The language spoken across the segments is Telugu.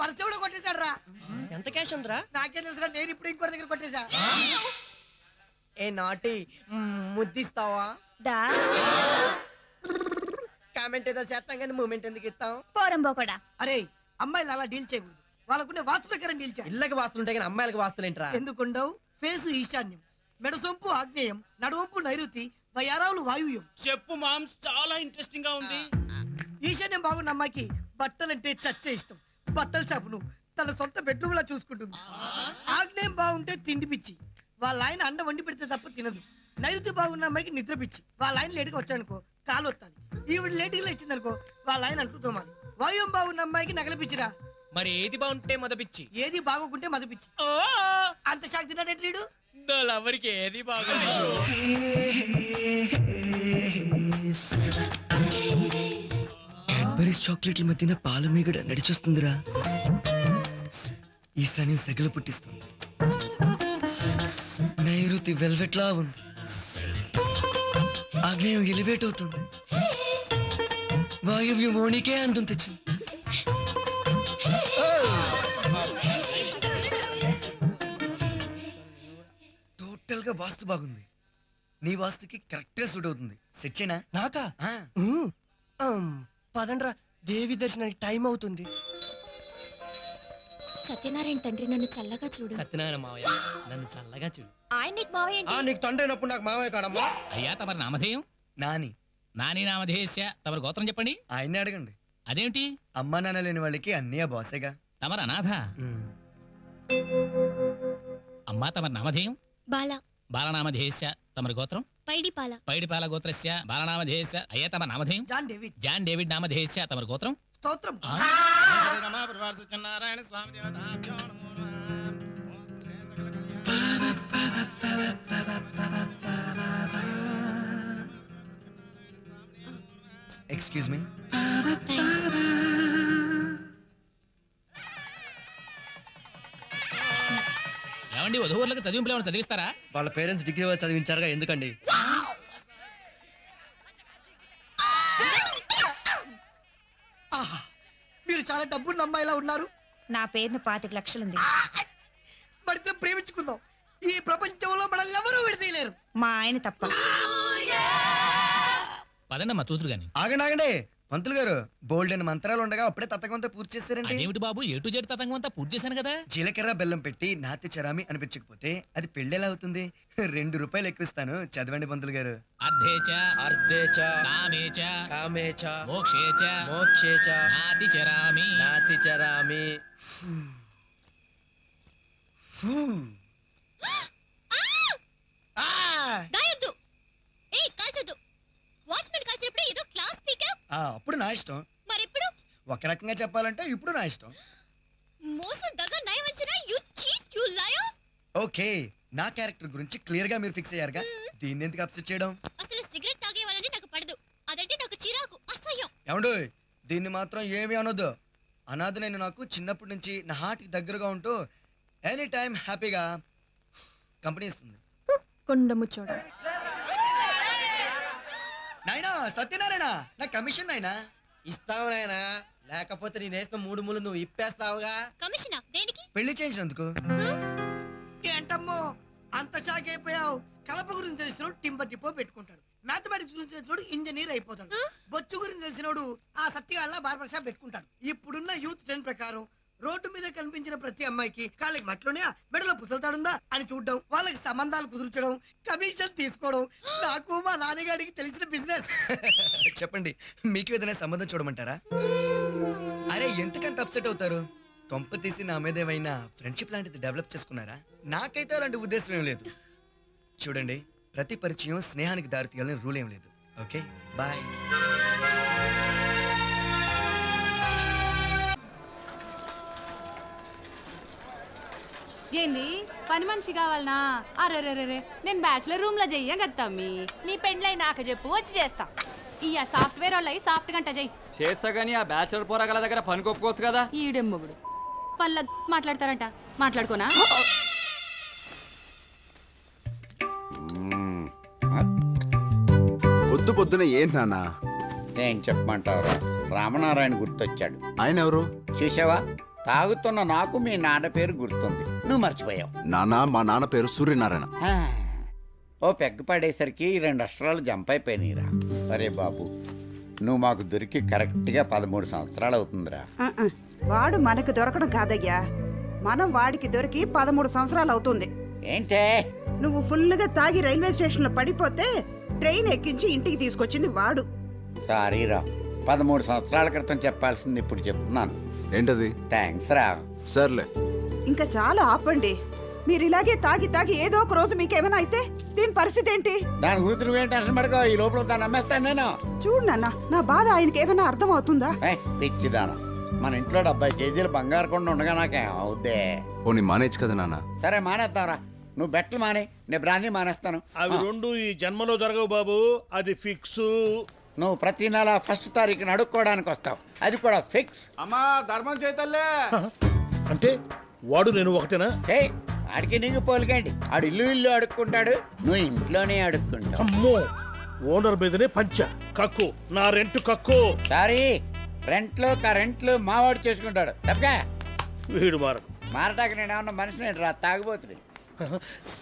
పర్స్ కూడా కొట్టేశాడు రా. ఎంత క్యాష్ ఉందిరా? నాకేం తెలుసురా, నేను ఇప్పుడు ఇంకోటి దగ్గర కొట్టేశా. ఏ నాటి ముద్దిస్తావా? దా కామెంట్ ఏదో చేస్తాం కానీ మూమెంట్ ఎందుకు ఇస్తాం? పోరంబో కూడా. అరే అమ్మాయిలు అలా డీల్ చేయకూడదు, వాళ్ళకుండే వాస్తు ప్రకారం డీల్ చేయాలి. ఇళ్ళకి వాస్తులు ఉంటాయి కానీ అమ్మాయిలకి వాస్తులేంట్రా? ఎందుకుండవు? ఫేసు ఈశాన్యం, మెడసొంపు ఆగ్నేయం, నడువంపు నైరుతి, వయారావులు వాయువ్యం. చెప్పు మామ్స్, చాలా ఇంట్రెస్టింగ్ గా ఉంది. ఈశాన్యం బాగున్న అమ్మాయికి బట్టలంటే చచ్చే ఇష్టం. బట్టలు చాపును తన సొంత బెడ్రూమ్ లా చూసుకుంటుంది. ఆగ్నేయం బాగుంటే తిండి పిచ్చి, వాళ్ళ ఆయన అండ వండి పెడితే తప్ప తినదు. నైరుతి బాగున్న అమ్మాయికి నిద్ర పిచ్చి, వాళ్ళ ఆయన లేటుగా వచ్చాడనుకో కాలు వస్తాది. ఈవిడ లేటుగా ఇచ్చిందనుకో వాళ్ళ ఆయన అంటుతోమాలి. వాయువ్యం బాగున్న అమ్మాయికి నగల పిచ్చిరా. మరి ఏది బాగుంటే మదపిచ్చి? ఏది బాగోకుంటే మధు పిచ్చి. అంత షాక్ తిన్నాడేంటి వీడు? ఎవరికి ఏది బాగుంది? క్యాడ్బరీస్ చాక్లెట్ల మధ్యన పాల మీగడ నడిచొస్తుందిరా. ఈశాన్యం సెగలు పుట్టిస్తుంది. నైరుతి వెల్వెట్ లా ఉంది. ఆగ్నేయం ఎలివేట్ అవుతుంది. వాయువ్యం ఓణికే అందం తెచ్చింది. టోటల్ గా వాస్తు బాగుంది. నీ వాస్తుకి కరెక్ట్ గా సూట్ అవుతుంది. సెట్ చేయనా? నాకా? పదండ్రా, దేవి దర్శనానికి టైం అవుతుంది. సత్యనారాయణ తండ్రి నన్ను చల్లగా చూడు. సత్యనారాయణ మావయ్య నన్ను చల్లగా చూడు. ఆయన నీకు మావయ్య ఏంటి? నీకు తండ్రి అయినప్పుడు నాకు మావయ్య కాడమ్మా. అయ్యా తమరి నామధేయం? నాని. నాని నామధేయస్య. తమరి గోత్రం చెప్పండి. ఆయన్ని అడగండి. అదేమిటి? అమ్మా నాన్న లేని వాళ్ళకి అన్నయ్య బాసేగా. తమరు అనాథ. అమ్మా తమరి నామధేయం? బాల. బాలనామధేయస్య. తమరి గోత్రం? పైడిపాల. పైడిపాల గోత్రస్య బాలనామధేయస్య. అయ్యా తమరి నామధేయం? John David. జాన్ డేవిడ్ నామధేయస్య. తమరి గోత్రం? స్తోత్రం. Excuse me. ఏమండి వధువులకు చదివింపులు ఏమైనా చదివిస్తారా? వాళ్ళ పేరెంట్స్ డిగ్రీ వాళ్ళు చదివించారుగా, ఎందుకండి? మీరు చాలా డబ్బున్న అమ్మాయిలా ఉన్నారు. నా పేరున 25 లక్షలుంది. పడితే ప్రేమించుకుందాం. ఈ ప్రపంచంలో మనల్ని ఎవరూ విడదీయలేరు. మా ఆయన తప్ప. పదండమ్మా చూతురు గాని. ఆగండి ఆగండి పంతులు గారు, బోల్డ్ అని మంత్రాలు ఉండగా అప్పుడే తత్తకంతా పూర్తి చేశారండి. అదేమిటి బాబు, ఎటు జెడ్ తతంగం అంతా పూర్తి చేశాను కదా. జీలకర్ర బెల్లం పెట్టి నాతి చరామి అనిపించకపోతే అది పెళ్ళెలా అవుతుంది? 2 రూపాయలు ఎక్కువిస్తాను, చదవండి పంతులు గారు. అర్ధేచ అర్ధేచ కామేచ కామేచ మోక్షేచ మోక్షేచ నాతి చరామి నాతి చరామి. దాయొద్దు. ఏయ్ కాల్చొద్దు. వాచ్మెన్ కాల్చేప్పుడు ఏదో క్లాస్ పీకా. అప్పుడు నా ఇష్టం. మరెప్పుడు? ఒక రకంగా చెప్పాలంటే ఇప్పుడు నా ఇష్టం. మోసం దగ నయవంచన you cheat you liar. Okay, నా క్యారెక్టర్ గురించి క్లియర్ గా మీరు ఫిక్స్ అయ్యారుగా, దీన్ని ఎందుకు అప్సెట్ చేయడం? అసలు సిగరెట్ తాగే వాళ్ళని నాకు పడదు. అదంటే నాకు చిరాకు, అసహ్యం. ఏమండు, దీన్ని మాత్రం ఏమీ అనొద్దు. అనాథ నేను నాకు చిన్నప్పటి నుంచి నా హార్ట్కి దగ్గరగా ఉంటూ ఎనీ టైం హ్యాపీగా కంపెనీ ఇస్తుంది. కొండముచ్చోడు. నాయనా సత్యనారాయణ, నా కమిషన్ నాయనా. ఇస్తావు నాయనా, లేకపోతే నేను వేసిన 3 ముళ్ళు నువ్వు ఇప్పేస్తావుగా. కమిషనా? దేనికి? పెళ్లి చేయించినందుకు. ఏంటమ్మో అంత షాక్ అయిపోయావు? కలప గురించి తెలిసినోడు టింబర్ డిపో పెట్టుకుంటాడు. మ్యాథమెటిక్స్ గురించి తెలిసినోడు ఇంజనీర్ అయిపోతాడు. బొచ్చు గురించి తెలిసినోడు ఆ సత్తిగాళ్ళ బార్బర్ షాప్ పెట్టుకుంటాడు. ఇప్పుడున్న యూత్ ట్రెండ్ ప్రకారం రోడ్డు మీద కనిపించిన ప్రతి అమ్మాయికి కాళ్ళకి మట్లునే, మెడలో పుసలుతాడుందా అని చూడడం, వాళ్ళకి సంబంధాలు కుదుర్చడం, కమిషన్ తీసుకోవడం నాకు మా నాన్నగారికి తెలిసిన బిజినెస్. చెప్పండి, మీకు ఏదైనా సంబంధం చూడమంటారా? అరే ఎందుకంత అప్సెట్ అవుతారు? కొంప తీసి నా మీద ఏమైనా ఫ్రెండ్షిప్ లాంటిది డెవలప్ చేసుకున్నారా? నాకైతే అలాంటి ఉద్దేశం ఏం లేదు. చూడండి, ప్రతి పరిచయం స్నేహానికి దారి తీయాలని రూల్ ఏం లేదు. Okay bye. ఏంది పని మనిషి కావాలనా? అరే నేను బ్యాచులర్ రూమ్ లో చెయ్య గత్తమ్మి. నీ పెండ్లై నాకు చెప్పు, వచ్చి చేస్తా. ఇయ్య సాఫ్ట్వేర్ వాళ్ళు సాఫ్ట్ గంట చెయ్యి చేస్తా గానీ ఆ బ్యాచులర్ పోరాగల దగ్గర పని కొప్పుకోవచ్చు కదా. ఈడెమ్మగుడు పళ్ళ మాట్లాడతారంట, మాట్లాడుకోనా? పొద్దు పొద్దున ఏంటి నాన్న? ఏం చెప్పమంటావురా, రామనారాయణ గుర్తొచ్చాడు. ఆయన ఎవరు? చూసావా, తాగుతున్న నాకు మీ నాన్న పేరు గుర్తుంది, నువ్వు మర్చిపోయావు. మా నాన్న పేరు సూర్యనారాయణ. ఆ, ఓ పెగ్గు పడేసరికి 2 అక్షరాలు జంప్ అయిపోయినాయిరా. అరే బాబు, నువ్వు మాకు దొరికి కరెక్ట్గా 13 సంవత్సరాలు అవుతుందిరా. వాడు మనకు దొరకడం కాదయ్యా, మనం వాడికి దొరికి 13 సంవత్సరాలు అవుతుంది. ఏంటే నువ్వు ఫుల్గా తాగి రైల్వే స్టేషన్ లో పడిపోతే ట్రైన్ ఎక్కించి ఇంటికి తీసుకొచ్చింది వాడు. సారీరా, 13 సంవత్సరాల క్రితం చెప్పాల్సింది ఇప్పుడు చెప్తున్నాను. ఏంటది? థ్యాంక్స్ రా. సర్లే. ఇంకా చాలా ఆపండి. మీరు ఇలాగే తాగి తాగి ఏదో ఒక రోజు మీకేమైనా అయితే దీని పరిస్థితి ఏంటి? దాని గురించి నువ్వేం టెన్షన్ పడకో, ఈ లోపల దాన్ని అమ్మేస్తాను నేను. చూడు నాన్న, నా బాధ ఆయనకి ఏమైనా అర్థం అవుతుందా? పిచ్చిదానా, మన ఇంట్లో 70 కేజీలు బంగారు కొండ ఉండగా నాకేం అవుద్దే. పోనీ మానేచ్చు కదా నాన్న. సరే మానేస్తావరా, నువ్వు బెట్టలు మానే, నేను బ్రాందీ మానేస్తాను. అవి రెండు ఈ జన్మలో జరగవు బాబు, అది ఫిక్స్. నువ్వు ప్రతి నెల 1st తారీఖున అడుక్కోవడానికి వస్తావు, అది కూడా ఫిక్స్. అమ్మా ధర్మం చేతల్లే. అంటే వాడు నేను ఒకటేనా? ఆడికి నీకు పోలికండి, ఆడు ఇల్లు అడుక్కుంటాడు, నువ్వు ఇంట్లోనే అడుక్కుంటావు. అమ్మో, ఓనర్ మీదనే పంచ కక్కు, నా రెంట్ కక్కు. సారీ, రెంట్లు కరెంట్లు మావాడు చేసుకుంటాడు తప్పగా. వీడు మారడు. మారటానికి నేను ఏమన్నా మనిషిని రా, తాగిపోతుంది.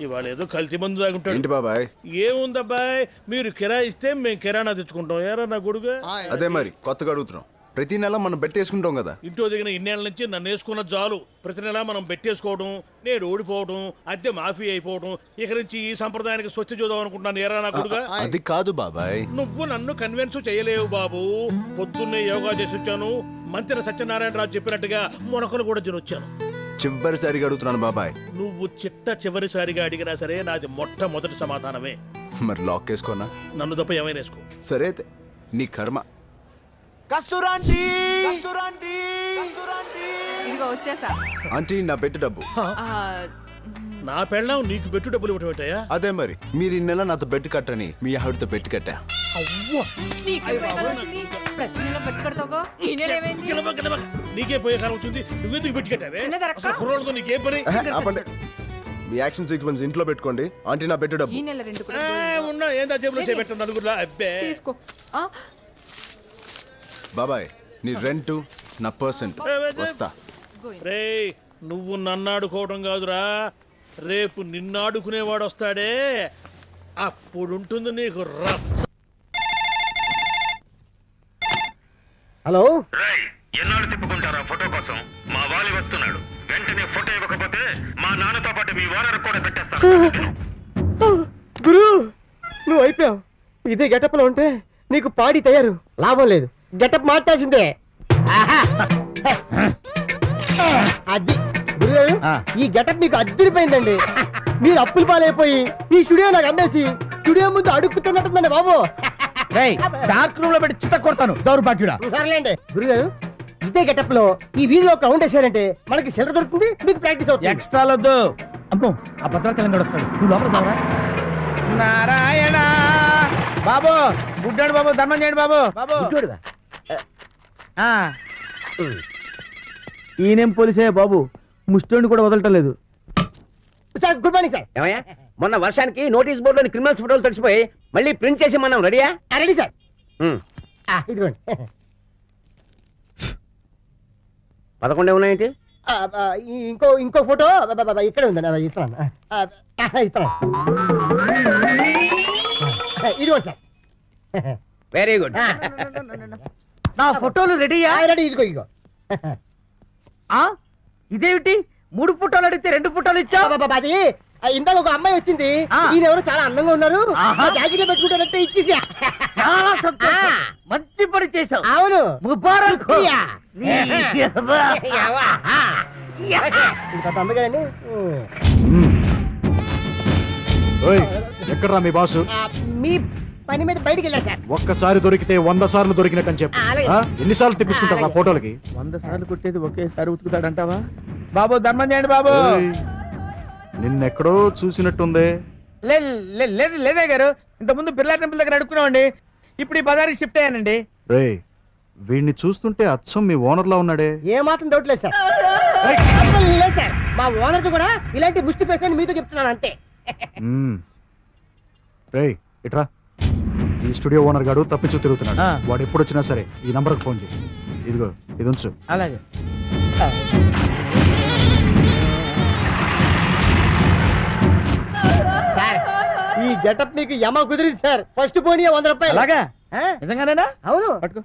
ఇవాళ ఏదో కల్తీ మందు తాగుంటాడు. ఏంటి బాబాయ్? ఏముందబ్బాయ్, మీరు కిరాయి ఇస్తే మేము కిరాణా తెచ్చుకుంటాం. ఏరా నా గొడుగు? అదే మరి కొత్తగా అడుగుతున్నాం. ప్రతి నెల మనం బెట్టేసుకుంటాం కదా. ఇంట్లో దిగిన ఇన్నేళ్ల నుంచి నన్ను వేసుకున్న జాలు. ప్రతి నెల మనం బెట్టేసుకోవడం, నేను ఓడిపోవడం, అద్దె మాఫీ అయిపోవడం. ఇక నుంచి ఈ సంప్రదాయానికి స్వచ్ఛ చూద్దాం అనుకుంటున్నాను. ఏరా నా గొడుగా? అది కాదు బాబాయ్. నువ్వు నన్ను కన్విన్స్ చేయలేవు బాబు. పొద్దున్నే యోగా చేసి వచ్చాను, మంత్రి సత్యనారాయణరాజు చెప్పినట్టుగా మొనకలు కూడా తినొచ్చాను. చివరిసారిగా అడుగుతున్నాను బాబాయ్. నువ్వు చివరిసారిగా అడిగినా సరే నాది మొట్టమొదటి సమాధానమే. మరి లాక్ వేసుకోనా? నన్ను తప్ప ఏమైనా వేసుకో. సరే అయితే నీ కర్మ. ఇదిగో వచ్చేసా. ఆంటీ, నా పెట్టు డబ్బు. నా పెళ్ళాం నీకు పెట్టు డబ్బులు ఇవ్వటం ఏంటయ్యా? అదే మరి, మీరు ఈ నెల నాతో బెట్టు కట్టని మీ ఆవిడతో బెట్టు కట్టా. నీకే పోయే కాలం వచ్చింది, నువ్వెందుకు పెట్టి కట్టావే? అసలు కుర్రోళ్ళతో నీకేం పని? ఆపండి. మీ యాక్షన్ సీక్వెన్స్ ఇంట్లో పెట్టుకోండి. ఆంటీ, నా పెట్టు డబ్బు. ఉన్నా ఏందా జేబులో చేపెట్టాను నలుగురులా. అబ్బే తీసుకో. బాబాయ్, నీ రెంట్ నా పర్సెంట్ వస్తా. రే, నువ్వు నన్ను ఆడుకోవడం కాదురా, రేపు నిన్ను ఆడుకునేవాడు వస్తాడే, అప్పుడుంటుంది నీకు రచ్చ. హలో, ఎన్నాళ్ళు తిప్పుకుంటారా ఫోటో కోసం? మా వాలి వస్తున్నాడు, వెంటనే ఫోటో ఇవ్వకపోతే మా నాన్నతో పాటు మీ ఓనర్ కూడా పెట్టేస్తాను. గురు, నువ్వు అయిపోయావు. ఇదే గెటప్ లో ఉంటే నీకు పాడి తయారు, లాభం లేదు. గెటప్ మార్చాల్సిందే. అది గురుగారు, ఈ గెటప్ మీకు అద్దరిపోయిందండి. మీరు అప్పుల పాలైపోయి ఈ స్టూడియో నాకు అమ్మేసి స్టూడియో ముందు అడుక్కుతున్నట్టుందండి బాబు. డార్క్ రూమ్ లో పెట్టి చిత్త కొడతాను, దౌర్భాగ్యుడా. సర్లేండి గురుగారు, ఇదే గెటప్ లో ఈ వీధిలో కౌంట్ వేసారంటే మనకి సెలవు దొరుకుతుంది, మీకు ప్రాక్టీస్ అవుతుంది. ఎక్స్ట్రా వద్దు. అమ్మో, ఆ భద్రాచలం వస్తాడు, నువ్వు లోపల రావరా? నారాయణ బాబు, గుడ్డాడు బాబు, ధర్మం చేయండి బాబు. బాబు ఈయనేం పోలీసే బాబు, ముస్టోని కూడా వదలటం లేదు. Sir, good morning sir. ఏమయ్యా, మొన్న వర్షానికి నోటీస్ బోర్డులోని క్రిమినల్స్ ఫోటోలు తడిసిపోయి మళ్ళీ ప్రింట్ చేసి మనం రెడీయా? Ready sir. ఇదిగోండి. 11 ఉన్నాయేంటి? ఇంకో ఫోటో ఇక్కడే ఉందండి, ఇస్తున్నాను. ఇదిగోండి సార్. Very good. నా ఫోటోలు రెడీయా? రెడీ. ఇదిగో. ఇదేమిటి, 3 ఫోటోలు అడిగితే 2 ఫోటోలు ఇచ్చా? అది ఇందాక ఒక అమ్మాయి వచ్చింది, ఈయన ఎవరు చాలా అందంగా ఉన్నారు, జాకెట్ పెట్టుకుంటారంటే ఇచ్చేసా. చాలా సంతోషం, మంచి పని చేశావు. అవును, ముబారక్. అందుకనండి. ఎక్కడ్రా మీ బాసు? మీ పని మీద బయటికి వెళ్ళా సార్. ఒక్కసారి దొరికితే 100 సార్లు దొరికినట్టు చెప్పు. ఎన్నిసార్లు తెప్పించుకుంటారు నా ఫోటోలకి? 100 సార్లు కొట్టేది ఒకేసారి ఉతుకుతాడంటావా? బాబు ధర్మం చేయండి బాబు. నిన్నెక్కడో చూసినట్టుందే. లేదే గారు, ఇంత ముందు బిర్లా టెంపుల్ దగ్గర అడుక్కున్నామండి, ఇప్పుడు ఈ బజార్కి షిఫ్ట్ అయ్యానండి. రే, వీడిని చూస్తుంటే అచ్చం మీ ఓనర్ లా ఉన్నాడే. ఏ మాత్రం డౌట్ లేదు సార్. లేదు సార్, మా ఓనర్ కూడా ఇలాంటి ముష్టి పేసని మీతో చెప్తున్నాను అంతే. రే, ఇట్రా. ఈ స్టూడియో ఓనర్ గాడు తప్పించు తిరుగుతున్నాడు. వాడు ఎప్పుడు వచ్చినా సరే ఈ నంబర్కి ఫోన్ చేయి. ఇదిగో, ఇది ఉంచు. అలాగే. సార్ ఈ గెటప్ నీకు యమ కుదిరింది సార్. ఫస్ట్ పోనీ 100 రూపాయలు. అలాగా నిజంగానేనా? అవును పట్టుకో.